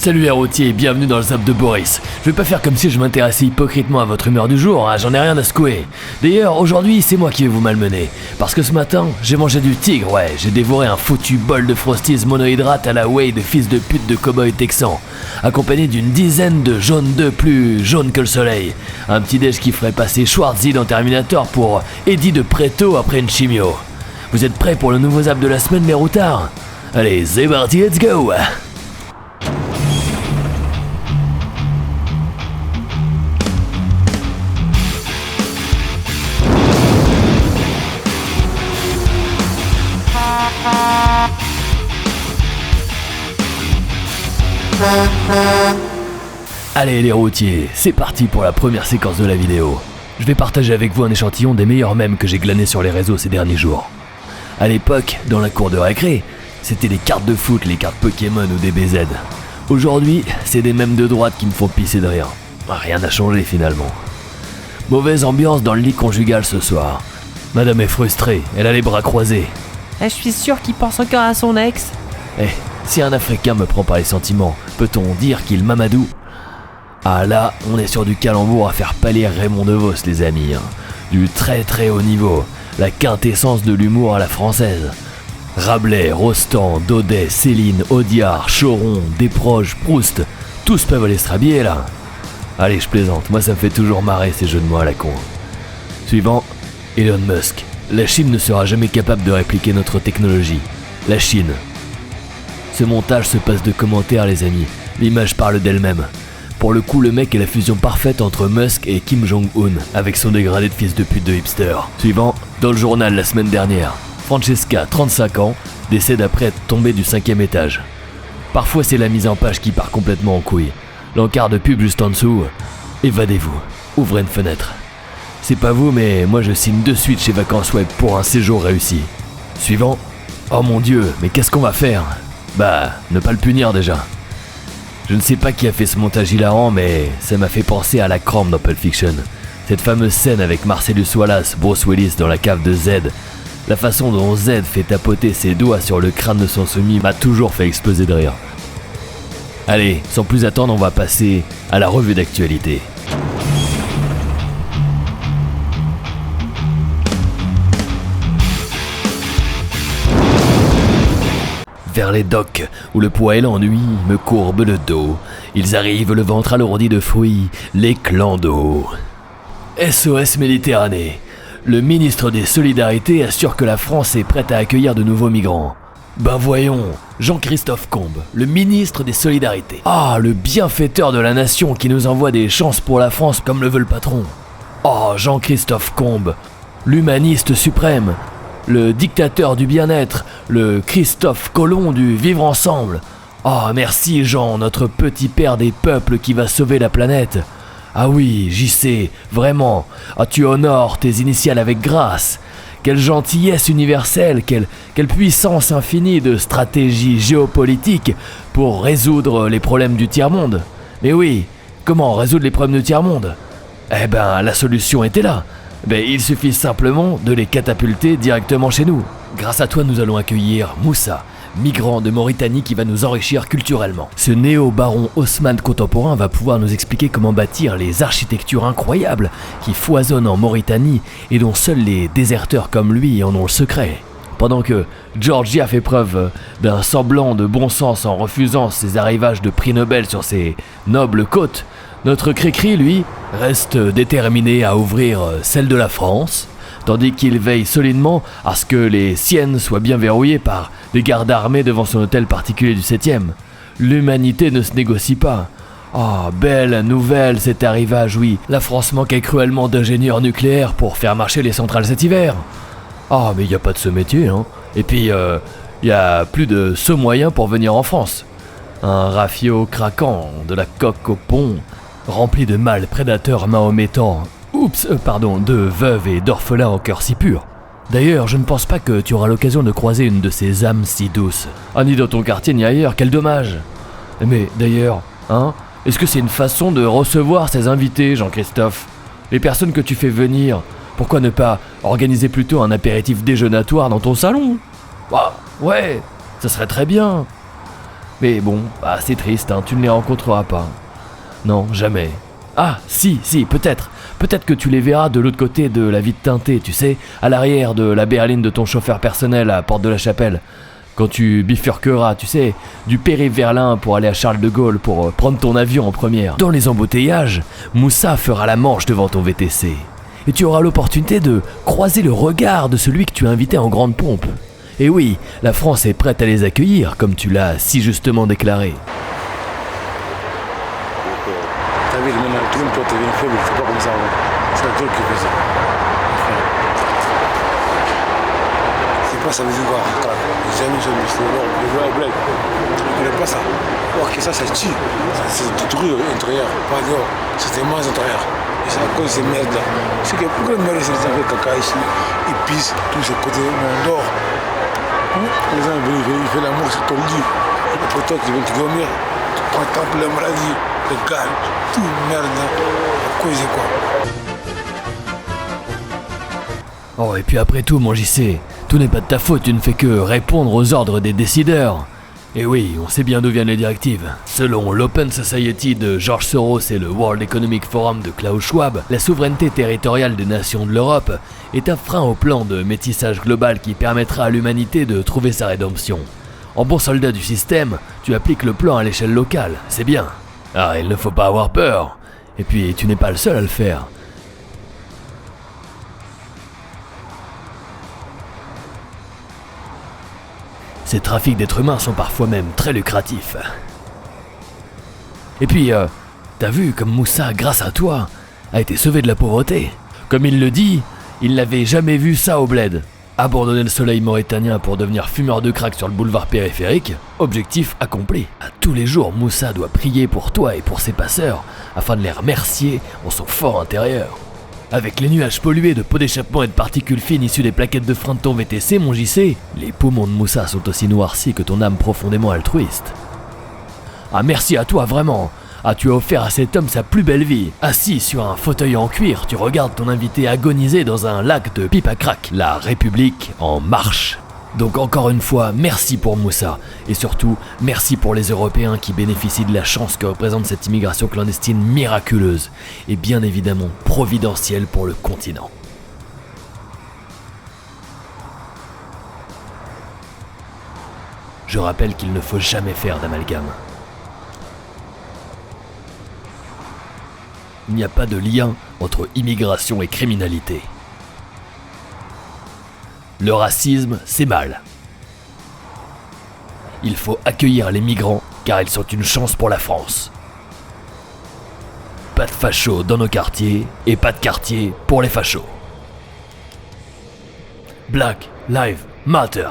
Salut les routiers et bienvenue dans le Zap de Boris. Je vais pas faire comme si je m'intéressais hypocritement à votre humeur du jour, hein, j'en ai rien à secouer. D'ailleurs, aujourd'hui, c'est moi qui vais vous malmener. Parce que ce matin, j'ai mangé du tigre, ouais, j'ai dévoré un foutu bol de Frosties monohydrate à la Way de fils de pute de cow-boy texan, accompagné d'une dizaine de jaunes d'œufs plus jaunes que le soleil. Un petit déj qui ferait passer Schwarzy dans Terminator pour Eddie de Preto après une chimio. Vous êtes prêts pour le nouveau Zap de la semaine, les routards? Allez, c'est parti, let's go! Allez les routiers, c'est parti pour la première séquence de la vidéo. Je vais partager avec vous un échantillon des meilleurs mèmes que j'ai glanés sur les réseaux ces derniers jours. À l'époque, dans la cour de récré, c'était les cartes de foot, les cartes Pokémon ou des BZ. Aujourd'hui, c'est des mèmes de droite qui me font pisser de rire. Rien n'a changé finalement. Mauvaise ambiance dans le lit conjugal ce soir. Madame est frustrée, elle a les bras croisés. Je suis sûr qu'il pense encore à son ex. Si un Africain me prend par les sentiments, peut-on dire qu'il m'amadoue? Ah là, on est sur du calembour à faire pâlir Raymond DeVos les amis. Du très très haut niveau, la quintessence de l'humour à la française. Rabelais, Rostand, Daudet, Céline, Audiard, Choron, Desproges, Proust, tous peuvent aller se rhabiller là. Allez, je plaisante, moi ça me fait toujours marrer ces jeux de mots à la con. Suivant, Elon Musk. La Chine ne sera jamais capable de répliquer notre technologie. La Chine. Ce montage se passe de commentaires les amis, l'image parle d'elle-même. Pour le coup, le mec est la fusion parfaite entre Musk et Kim Jong-un, avec son dégradé de fils de pute de hipster. Suivant, dans le journal la semaine dernière, Francesca, 35 ans, décède après être tombée du 5e étage. Parfois c'est la mise en page qui part complètement en couille. L'encart de pub juste en dessous, évadez-vous, ouvrez une fenêtre. C'est pas vous, mais moi je signe de suite chez Vacances Web pour un séjour réussi. Suivant, oh mon dieu, mais qu'est-ce qu'on va faire? Bah, ne pas le punir déjà. Je ne sais pas qui a fait ce montage hilarant, mais ça m'a fait penser à la crampe dans Pulp Fiction. Cette fameuse scène avec Marcellus Wallace, Bruce Willis dans la cave de Z. La façon dont Z fait tapoter ses doigts sur le crâne de son soumis m'a toujours fait exploser de rire. Allez, sans plus attendre, on va passer à la revue d'actualité. Vers les docks, où le poids et l'ennui me courbent le dos. Ils arrivent le ventre alourdi de fruits, les clandos. SOS Méditerranée. Le ministre des Solidarités assure que la France est prête à accueillir de nouveaux migrants. Ben voyons, Jean-Christophe Combes, le ministre des Solidarités. Ah, le bienfaiteur de la nation qui nous envoie des chances pour la France comme le veut le patron. Oh, Jean-Christophe Combes, l'humaniste suprême. Le dictateur du bien-être, le Christophe Colomb du vivre ensemble. Oh merci Jean, notre petit père des peuples qui va sauver la planète. Ah oui, j'y sais, vraiment. Ah tu honores tes initiales avec grâce. Quelle gentillesse universelle, quelle puissance infinie de stratégie géopolitique pour résoudre les problèmes du tiers-monde. Mais oui, comment résoudre les problèmes du tiers-monde? Eh ben, la solution était là. Il suffit simplement de les catapulter directement chez nous. Grâce à toi, nous allons accueillir Moussa, migrant de Mauritanie qui va nous enrichir culturellement. Ce néo-baron Haussmann contemporain va pouvoir nous expliquer comment bâtir les architectures incroyables qui foisonnent en Mauritanie et dont seuls les déserteurs comme lui en ont le secret. Pendant que Georgia fait preuve d'un semblant de bon sens en refusant ses arrivages de prix Nobel sur ses nobles côtes, notre Cricri, lui, reste déterminé à ouvrir celle de la France, tandis qu'il veille solidement à ce que les siennes soient bien verrouillées par des gardes armés devant son hôtel particulier du 7e. L'humanité ne se négocie pas. Oh, belle nouvelle cet arrivage, oui. La France manquait cruellement d'ingénieurs nucléaires pour faire marcher les centrales cet hiver. Ah, mais il n'y a pas de ce métier, hein. Et puis, il n'y a plus de ce moyen pour venir en France. Un rafio craquant, de la coque au pont, rempli de mâles prédateurs mahométans, de veuves et d'orphelins au cœur si pur. D'ailleurs, je ne pense pas que tu auras l'occasion de croiser une de ces âmes si douces. Ah, ni dans ton quartier ni ailleurs, quel dommage. Mais d'ailleurs, est-ce que c'est une façon de recevoir ces invités, Jean-Christophe? Les personnes que tu fais venir, pourquoi ne pas organiser plutôt un apéritif déjeunatoire dans ton salon? Bah, ouais, ça serait très bien. Mais bon, bah, c'est triste, hein, tu ne les rencontreras pas. Non, jamais. Ah, si, peut-être. Peut-être que tu les verras de l'autre côté de la vitre teintée, tu sais, à l'arrière de la berline de ton chauffeur personnel à Porte de la Chapelle. Quand tu bifurqueras, tu sais, du périph' Verlin pour aller à Charles de Gaulle pour prendre ton avion en première. Dans les embouteillages, Moussa fera la manche devant ton VTC. Et tu auras l'opportunité de croiser le regard de celui que tu as invité en grande pompe. Et oui, la France est prête à les accueillir, comme tu l'as si justement déclaré. T'as vu, maintenant, tout le monde peut devenir faible, c'est pas comme ça. C'est la gueule qui fait ça. C'est pas ça veut dire quoi. Jamais, c'est le vrai blague. On connaît pas ça. Alors que ça tue. C'est détruit l'intérieur, pas dehors. C'est des masses intérieures. Et c'est à cause de ces merdes-là. C'est que pourquoi les merdes, c'est des affaires caca ici, ils pissent, tous ces côtés, on dort. Les gens ils font l'amour sur ton lit. Et après toi, tu viens te dormir, tu prends la maladie, le gars, tout merde là. À cause de quoi? Oh, et puis après tout, mon JC, tout n'est pas de ta faute, tu ne fais que répondre aux ordres des décideurs. Et oui, on sait bien d'où viennent les directives. Selon l'Open Society de George Soros et le World Economic Forum de Klaus Schwab, la souveraineté territoriale des nations de l'Europe est un frein au plan de métissage global qui permettra à l'humanité de trouver sa rédemption. En bon soldat du système, tu appliques le plan à l'échelle locale, c'est bien. Ah, il ne faut pas avoir peur. Et puis, tu n'es pas le seul à le faire. Ces trafics d'êtres humains sont parfois même très lucratifs. Et puis, t'as vu comme Moussa, grâce à toi, a été sauvé de la pauvreté. Comme il le dit, il n'avait jamais vu ça au bled. Abandonner le soleil mauritanien pour devenir fumeur de crack sur le boulevard périphérique, objectif accompli. À tous les jours, Moussa doit prier pour toi et pour ses passeurs, afin de les remercier en son fort intérieur. Avec les nuages pollués de pots d'échappement et de particules fines issues des plaquettes de frein de ton VTC, mon JC, les poumons de Moussa sont aussi noircis que ton âme profondément altruiste. Ah, merci à toi, vraiment. Ah, tu as offert à cet homme sa plus belle vie. Assis sur un fauteuil en cuir, tu regardes ton invité agoniser dans un lac de pipe à crack. La République en marche. Donc encore une fois, merci pour Moussa. Et surtout, merci pour les Européens qui bénéficient de la chance que représente cette immigration clandestine miraculeuse. Et bien évidemment providentielle pour le continent. Je rappelle qu'il ne faut jamais faire d'amalgame. Il n'y a pas de lien entre immigration et criminalité. Le racisme, c'est mal. Il faut accueillir les migrants car ils sont une chance pour la France. Pas de fachos dans nos quartiers et pas de quartier pour les fachos. Black Lives Matter.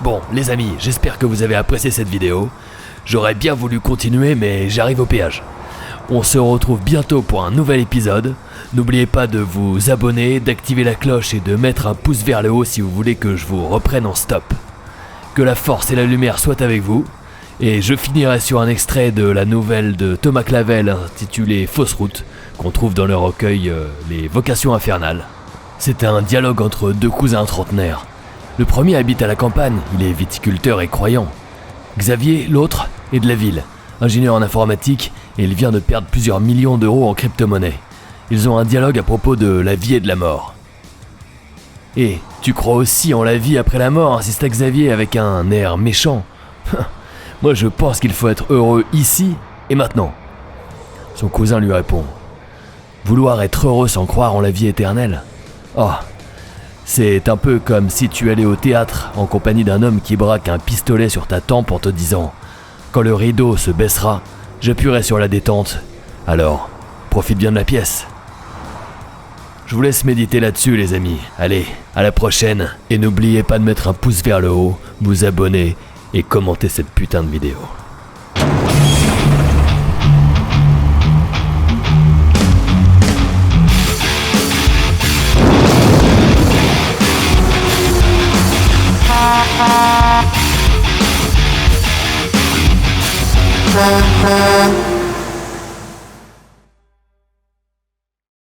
Bon, les amis, j'espère que vous avez apprécié cette vidéo. J'aurais bien voulu continuer, mais j'arrive au péage. On se retrouve bientôt pour un nouvel épisode. N'oubliez pas de vous abonner, d'activer la cloche et de mettre un pouce vers le haut si vous voulez que je vous reprenne en stop. Que la force et la lumière soient avec vous. Et je finirai sur un extrait de la nouvelle de Thomas Clavel intitulée Fausse route, qu'on trouve dans le recueil Les Vocations infernales. C'est un dialogue entre deux cousins trentenaires. Le premier habite à la campagne, il est viticulteur et croyant. Xavier, l'autre, est de la ville, ingénieur en informatique, et il vient de perdre plusieurs millions d'euros en crypto-monnaie. Ils ont un dialogue à propos de la vie et de la mort. Et tu crois aussi en la vie après la mort, insista Xavier avec un air méchant. Moi je pense qu'il faut être heureux ici et maintenant. Son cousin lui répond. Vouloir être heureux sans croire en la vie éternelle? Oh, c'est un peu comme si tu allais au théâtre en compagnie d'un homme qui braque un pistolet sur ta tempe en te disant « Quand le rideau se baissera, j'appuierai sur la détente. Alors, profite bien de la pièce. » Je vous laisse méditer là-dessus les amis. Allez, à la prochaine. Et n'oubliez pas de mettre un pouce vers le haut, vous abonner et commenter cette putain de vidéo.